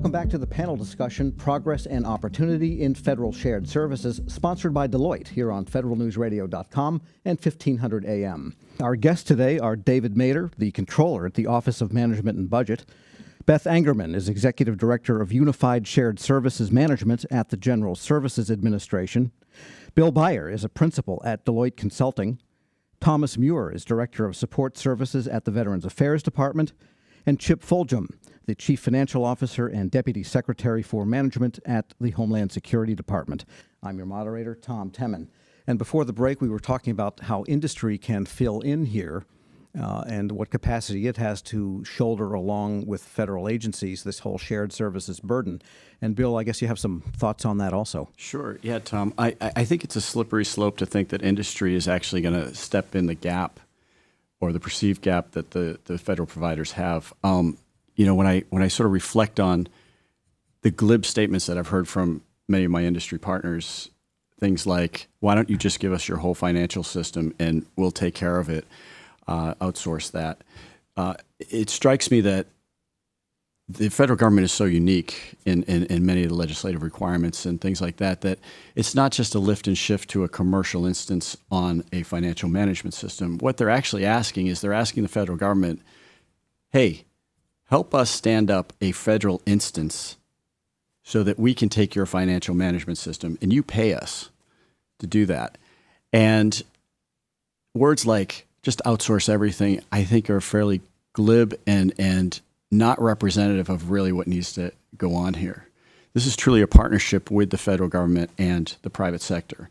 Welcome back to the panel discussion, Progress and Opportunity in Federal Shared Services, sponsored by Deloitte here on federalnewsradio.com and 1500 AM. Our guests today are David Mader, the Controller at the Office of Management and Budget. Beth Angerman is Executive Director of Unified Shared Services Management at the General Services Administration. Bill Beyer is a Principal at Deloitte Consulting. Thomas Muir is Director of Support Services at the Veterans Affairs Department. And Chip Fulgham, the Chief Financial Officer and Deputy Secretary for Management at the Homeland Security Department. I'm your moderator, Tom Temin. And before the break, we were talking about how industry can fill in here and what capacity it has to shoulder along with federal agencies this whole shared services burden. And Bill, I guess you have some thoughts on that also. Sure. Yeah, Tom. I think it's a slippery slope to think that industry is actually going to step in the gap or the perceived gap that the federal providers have. When I sort of reflect on the glib statements that I've heard from many of my industry partners, things like, why don't you just give us your whole financial system and we'll take care of it, outsource that. It strikes me that the federal government is so unique in many of the legislative requirements and things like that, that it's not just a lift and shift to a commercial instance on a financial management system. What they're actually asking is they're asking the federal government, hey, help us stand up a federal instance so that we can take your financial management system and you pay us to do that. And words like just outsource everything, I think are fairly glib and not representative of really what needs to go on here. This is truly a partnership with the federal government and the private sector.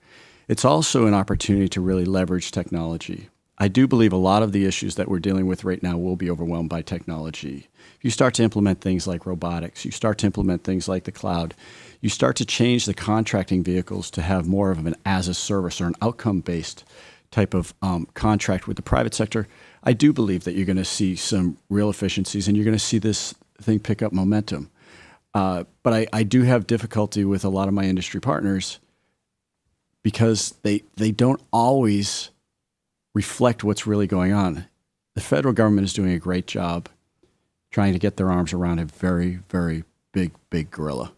It's also an opportunity to really leverage technology. I do believe a lot of the issues that we're dealing with right now will be overwhelmed by technology. If you start to implement things like robotics, you start to implement things like the cloud, you start to change the contracting vehicles to have more of an as-a-service or an outcome-based type of contract with the private sector, I do believe that you're going to see some real efficiencies and you're going to see this thing pick up momentum. But I do have difficulty with a lot of my industry partners because they don't always reflect what's really going on. The federal government is doing a great job trying to get their arms around a very, very big gorilla.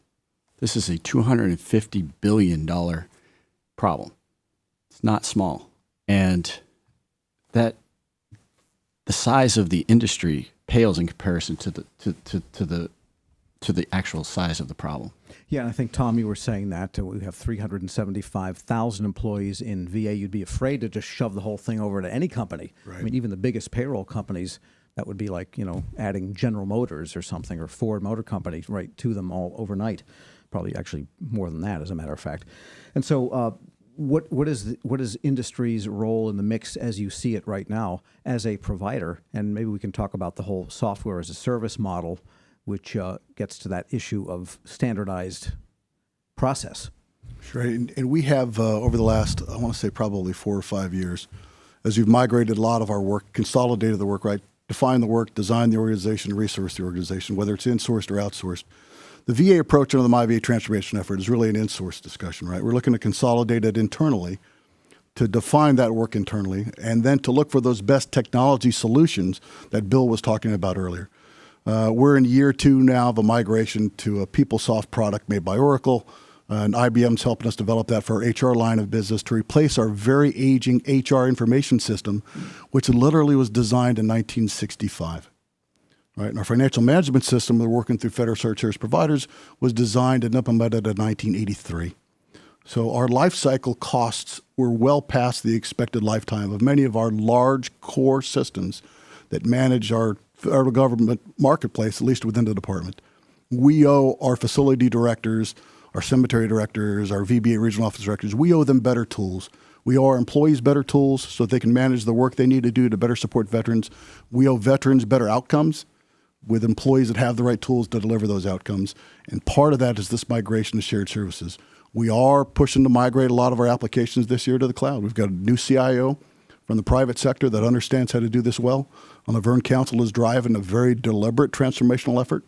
This is a $250 billion problem. It's not small. And that the size of the industry pales in comparison to the actual size of the problem. Yeah, and I think, Tom, you were saying that we have 375,000 employees in VA. You'd be afraid to just shove the whole thing over to any company. Right. I mean, even the biggest payroll companies, that would be like, adding General Motors or something, or Ford Motor Company right to them all overnight. Probably actually more than that, as a matter of fact. And so what is industry's role in the mix as you see it right now as a provider? And maybe we can talk about the whole software as a service model, which gets to that issue of standardized process. Sure. And we have, over the last, I want to say probably 4 or 5 years, as we've migrated a lot of our work, consolidated the work, right, defined the work, designed the organization, resourced the organization, whether it's insourced or outsourced. The VA approach under the MyVA transformation effort is really an in-source discussion, right? We're looking to consolidate it internally, to define that work internally, and then to look for those best technology solutions that Bill was talking about earlier. We're in year 2 now of a migration to a PeopleSoft product made by Oracle, and IBM's helping us develop that for our HR line of business to replace our very aging HR information system, which literally was designed in 1965. Right, and our financial management system, we're working through federal service providers, was designed and implemented in 1983. So our life cycle costs were well past the expected lifetime of many of our large core systems that manage our federal government marketplace, at least within the department. We owe our facility directors, our cemetery directors, our VBA regional office directors, we owe them better tools. We owe our employees better tools so they can manage the work they need to do to better support veterans. We owe veterans better outcomes with employees that have the right tools to deliver those outcomes. And part of that is this migration to shared services. We are pushing to migrate a lot of our applications this year to the cloud. We've got a new CIO from the private sector that understands how to do this well. And the Verne Council is driving a very deliberate transformational effort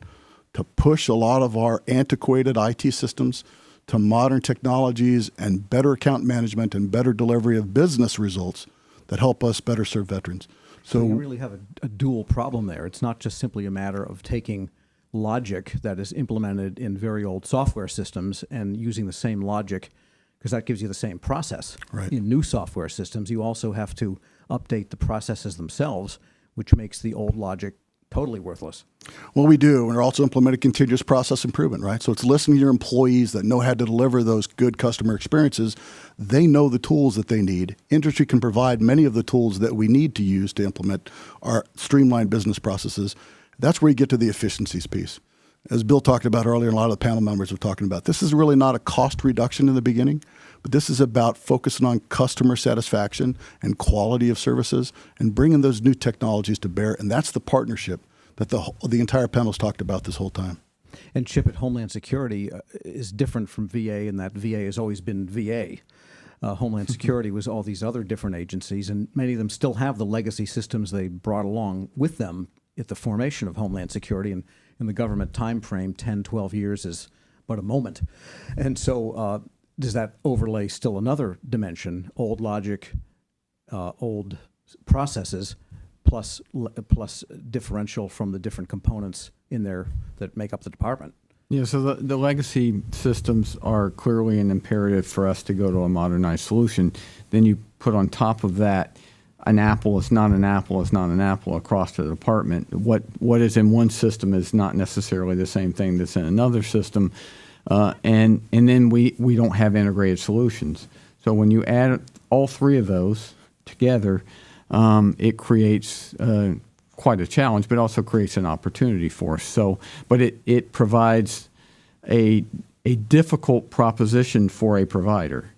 to push a lot of our antiquated IT systems to modern technologies and better account management and better delivery of business results that help us better serve veterans. So you really have a dual problem there. It's not just simply a matter of taking logic that is implemented in very old software systems and using the same logic, because that gives you the same process. Right. In new software systems, you also have to update the processes themselves, which makes the old logic totally worthless. Well, we do. We're also implementing continuous process improvement, right? So it's listening to your employees that know how to deliver those good customer experiences. They know the tools that they need. Industry can provide many of the tools that we need to use to implement our streamlined business processes. That's where you get to the efficiencies piece. As Bill talked about earlier, and a lot of the panel members were talking about, this is really not a cost reduction in the beginning, but this is about focusing on customer satisfaction and quality of services and bringing those new technologies to bear. And that's the partnership that the entire panel's talked about this whole time. And Chip, at Homeland Security is different from VA in that VA has always been VA. Homeland Security was all these other different agencies, and many of them still have the legacy systems they brought along with them at the formation of Homeland Security. And in the government time frame, 10, 12 years is but a moment. And so does that overlay still another dimension, old logic, old processes, plus differential from the different components in there that make up the department? Yeah, so the legacy systems are clearly an imperative for us to go to a modernized solution. Then you put on top of that an apple is not an apple is not an apple across the department. What is in one system is not necessarily the same thing that's in another system. And then we don't have integrated solutions. So when you add all three of those together, it creates quite a challenge, but also creates an opportunity for us. So, but it provides a difficult proposition for a provider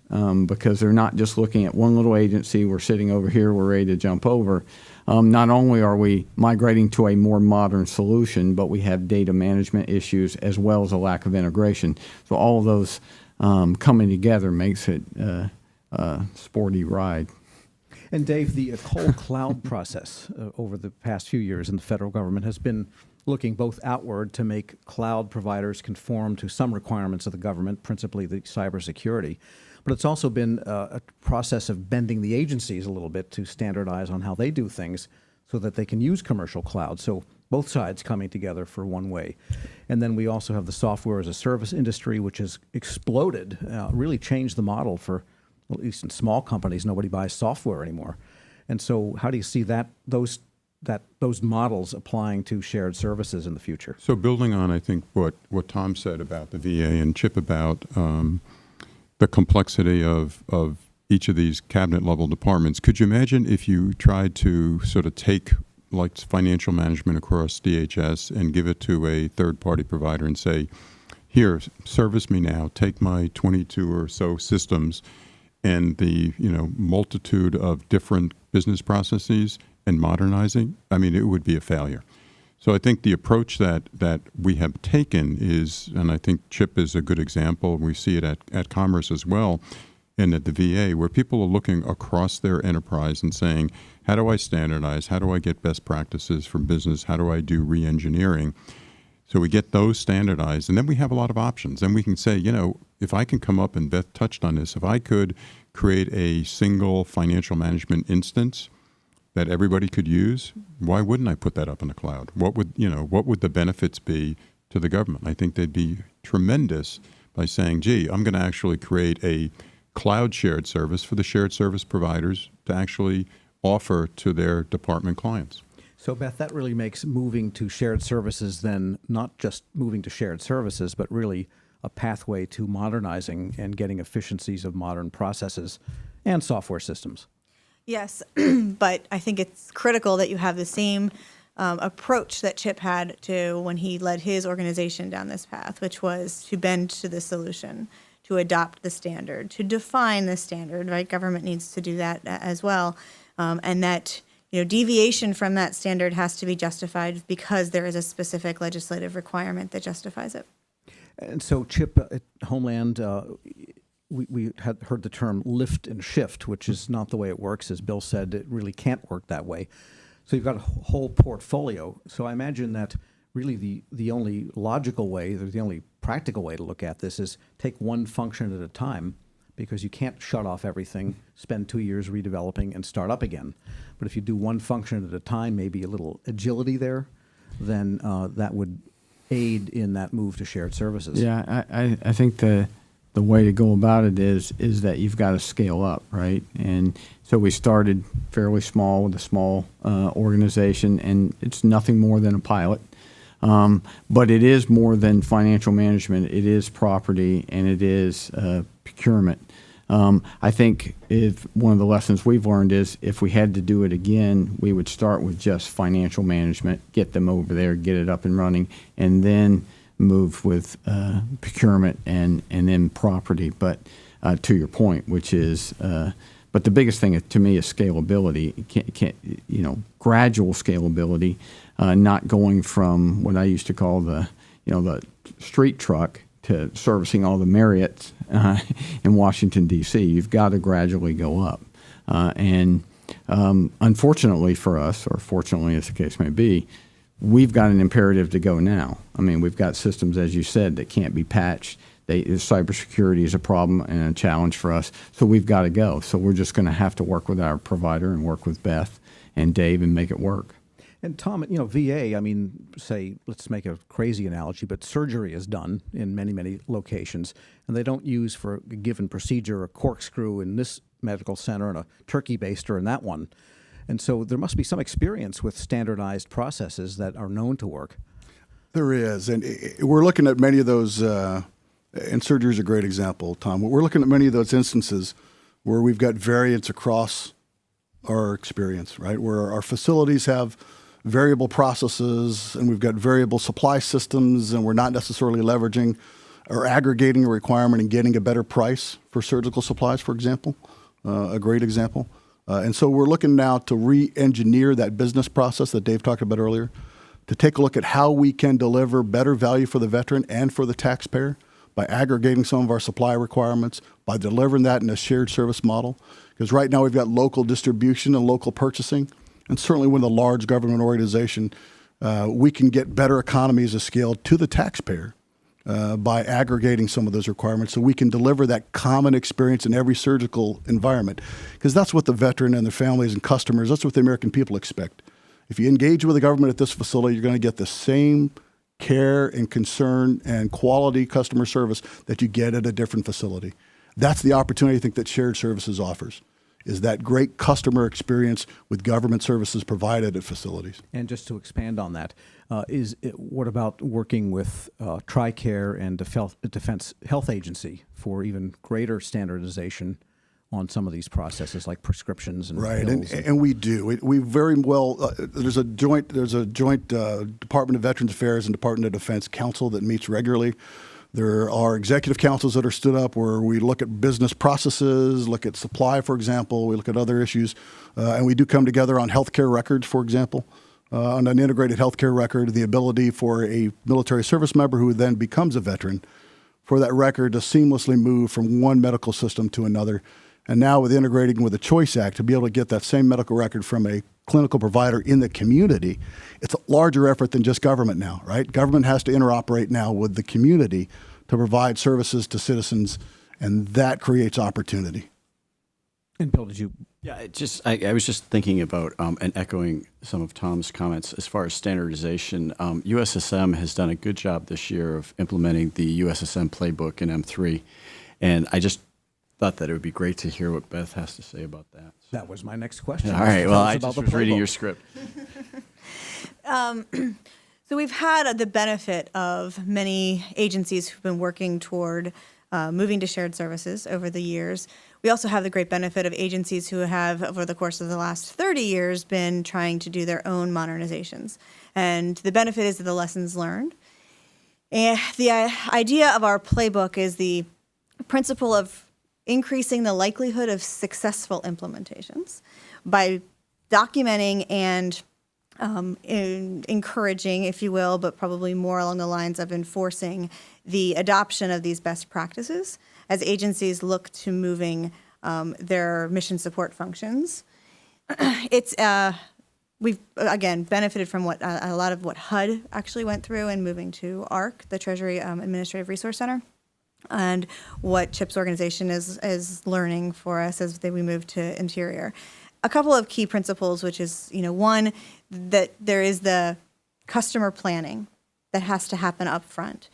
because they're not just looking at one little agency. We're sitting over here, we're ready to jump over. Not only are we migrating to a more modern solution, but we have data management issues as well as a lack of integration. So all of those coming together makes it a sporty ride. And Dave, the whole cloud process over the past few years in the federal government has been looking both outward to make cloud providers conform to some requirements of the government, principally the cybersecurity. But it's also been a process of bending the agencies a little bit to standardize on how they do things so that they can use commercial cloud. So both sides coming together for one way. And then we also have the software as a service industry, which has exploded, really changed the model for, well, at least in small companies, nobody buys software anymore. And so how do you see those models applying to shared services in the future? So building on, I think, what Tom said about the VA and Chip about the complexity of each of these cabinet-level departments, could you imagine if you tried to sort of take like financial management across DHS and give it to a third-party provider and say, here, service me now, take my 22 or so systems and the multitude of different business processes and modernizing, I mean, it would be a failure. So I think the approach that we have taken is, and I think Chip is a good example, we see it at Commerce as well, and at the VA, where people are looking across their enterprise and saying, how do I standardize? How do I get best practices from business? How do I do re-engineering? So we get those standardized, and then we have a lot of options. And we can say, if I can come up, and Beth touched on this, if I could create a single financial management instance that everybody could use, why wouldn't I put that up in the cloud? What would the benefits be to the government? I think they'd be tremendous by saying, gee, I'm going to actually create a cloud shared service for the shared service providers to actually offer to their department clients. So Beth, that really makes moving to shared services then not just moving to shared services, but really a pathway to modernizing and getting efficiencies of modern processes and software systems. Yes, but I think it's critical that you have the same approach that Chip had to when he led his organization down this path, which was to bend to the solution, to adopt the standard, to define the standard, right? Government needs to do that as well. And that deviation from that standard has to be justified because there is a specific legislative requirement that justifies it. And so, Chip, at Homeland, we had heard the term lift and shift, which is not the way it works. As Bill said, it really can't work that way. So you've got a whole portfolio. So I imagine that really the only logical way, the only practical way to look at this is take one function at a time, because you can't shut off everything, spend 2 years redeveloping, and start up again. But if you do one function at a time, maybe a little agility there, then that would aid in that move to shared services? Yeah, I think the way to go about it is that you've got to scale up, right? And so we started fairly small with a small organization, and it's nothing more than a pilot. But it is more than financial management. It is property, and it is procurement. I think if one of the lessons we've learned is if we had to do it again, we would start with just financial management, get them over there, get it up and running, and then move with procurement and then property. But to your point, which is, but the biggest thing to me is scalability. Gradual scalability, not going from what I used to call the street truck to servicing all the Marriotts in Washington, D.C. You've got to gradually go up. And unfortunately for us, or fortunately as the case may be, we've got an imperative to go now. I mean, we've got systems, as you said, that can't be patched. Cybersecurity is a problem and a challenge for us, so we've got to go. So we're just going to have to work with our provider and work with Beth and Dave and make it work. And Tom, VA, I mean, say, let's make a crazy analogy, but surgery is done in many, many locations, and they don't use for a given procedure a corkscrew in this medical center and a turkey baster in that one. And so there must be some experience with standardized processes that are known to work. There is, and we're looking at many of those, and surgery is a great example, Tom. We're looking at many of those instances where we've got variance across our experience, right? Where our facilities have variable processes and we've got variable supply systems, and we're not necessarily leveraging or aggregating a requirement and getting a better price for surgical supplies, for example, a great example. And so we're looking now to re-engineer that business process that Dave talked about earlier, to take a look at how we can deliver better value for the veteran and for the taxpayer by aggregating some of our supply requirements, by delivering that in a shared service model. Because right now we've got local distribution and local purchasing, and certainly with a large government organization, we can get better economies of scale to the taxpayer by aggregating some of those requirements so we can deliver that common experience in every surgical environment. Because that's what the veteran and their families and customers, that's what the American people expect. If you engage with the government at this facility, you're going to get the same care and concern and quality customer service that you get at a different facility. That's the opportunity I think that shared services offers, is that great customer experience with government services provided at facilities. And just to expand on that, what about working with TRICARE and Defense Health Agency for even greater standardization on some of these processes like prescriptions and right, pills? And we do. We very well. There's a joint Department of Veterans Affairs and Department of Defense council that meets regularly. There are executive councils that are stood up where we look at business processes, look at supply, for example. We look at other issues, and we do come together on healthcare records, for example, on an integrated healthcare record, the ability for a military service member who then becomes a veteran for that record to seamlessly move from one medical system to another. And now with integrating with the CHOICE Act, to be able to get that same medical record from a clinical provider in the community, it's a larger effort than just government now, right? Government has to interoperate now with the community to provide services to citizens, and that creates opportunity. And Bill, did you? Yeah, I was just thinking about and echoing some of Tom's comments as far as standardization. USSM has done a good job this year of implementing the USSM playbook in M3, and I just thought that it would be great to hear what Beth has to say about that. That was my next question. All right, well, I Tell us just about was the reading playbook. your script. So we've had the benefit of many agencies who've been working toward moving to shared services over the years. We also have the great benefit of agencies who have, over the course of the last 30 years, been trying to do their own modernizations. And the benefit is the lessons learned. And the idea of our playbook is the principle of increasing the likelihood of successful implementations by documenting and encouraging, if you will, but probably more along the lines of enforcing the adoption of these best practices as agencies look to moving their mission support functions. We've again benefited from what a lot of what HUD actually went through in moving to ARC, the Treasury Administrative Resource Center, and what CHIP's organization is learning for us as we move to Interior. A couple of key principles, which is, one, that there is the customer planning that has to happen up front.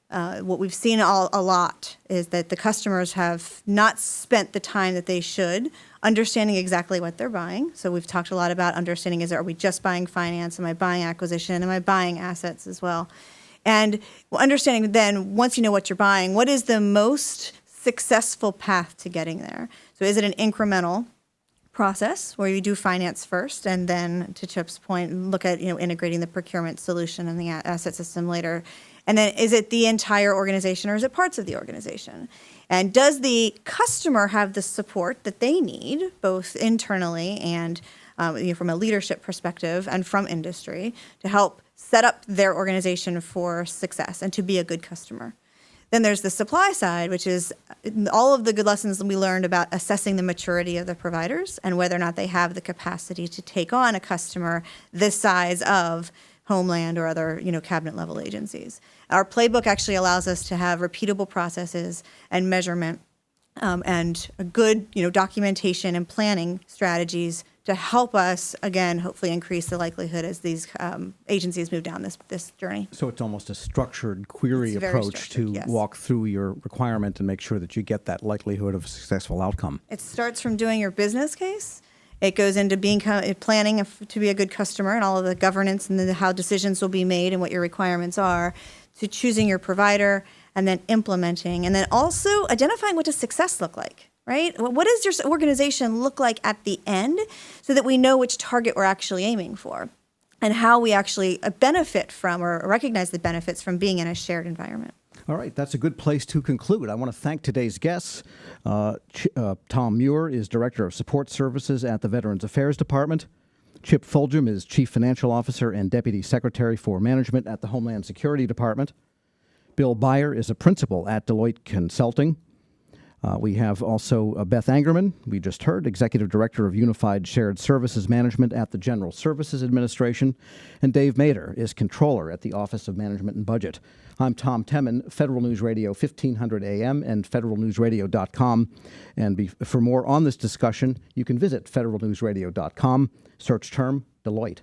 What we've seen a lot is that the customers have not spent the time that they should understanding exactly what they're buying. So we've talked a lot about understanding, are we just buying finance? Am I buying acquisition? Am I buying assets as well? And understanding then, once you know what you're buying, what is the most successful path to getting there? So is it an incremental process where you do finance first and then, to Chip's point, look at integrating the procurement solution and the asset system later? And then is it the entire organization or is it parts of the organization? And does the customer have the support that they need, both internally and from a leadership perspective and from industry, to help set up their organization for success and to be a good customer? Then there's the supply side, which is all of the good lessons that we learned about assessing the maturity of the providers and whether or not they have the capacity to take on a customer this size of Homeland or other, cabinet level agencies. Our playbook actually allows us to have repeatable processes and measurement and a good, documentation and planning strategies to help us, again, hopefully increase the likelihood as these agencies move down this journey. So it's almost a structured query It's very approach structured, to yes. walk through your requirement and make sure that you get that likelihood of a successful outcome. It starts from doing your business case. It goes into being planning to be a good customer and all of the governance and how decisions will be made and what your requirements are, to choosing your provider and then implementing, and then also identifying what does success look like, right? What does your organization look like at the end so that we know which target we're actually aiming for and how we actually benefit from or recognize the benefits from being in a shared environment. All right, that's a good place to conclude. I want to thank today's guests. Tom Muir is Director of Support Services at the Veterans Affairs Department. Chip Fulgham is Chief Financial Officer and Deputy Secretary for Management at the Homeland Security Department. Bill Beyer is a Principal at Deloitte Consulting. We have also Beth Angerman, we just heard, Executive Director of Unified Shared Services Management at the General Services Administration. And Dave Mader is Controller at the Office of Management and Budget. I'm Tom Temin, Federal News Radio 1500 AM and federalnewsradio.com. And for more on this discussion, you can visit federalnewsradio.com, search term Deloitte.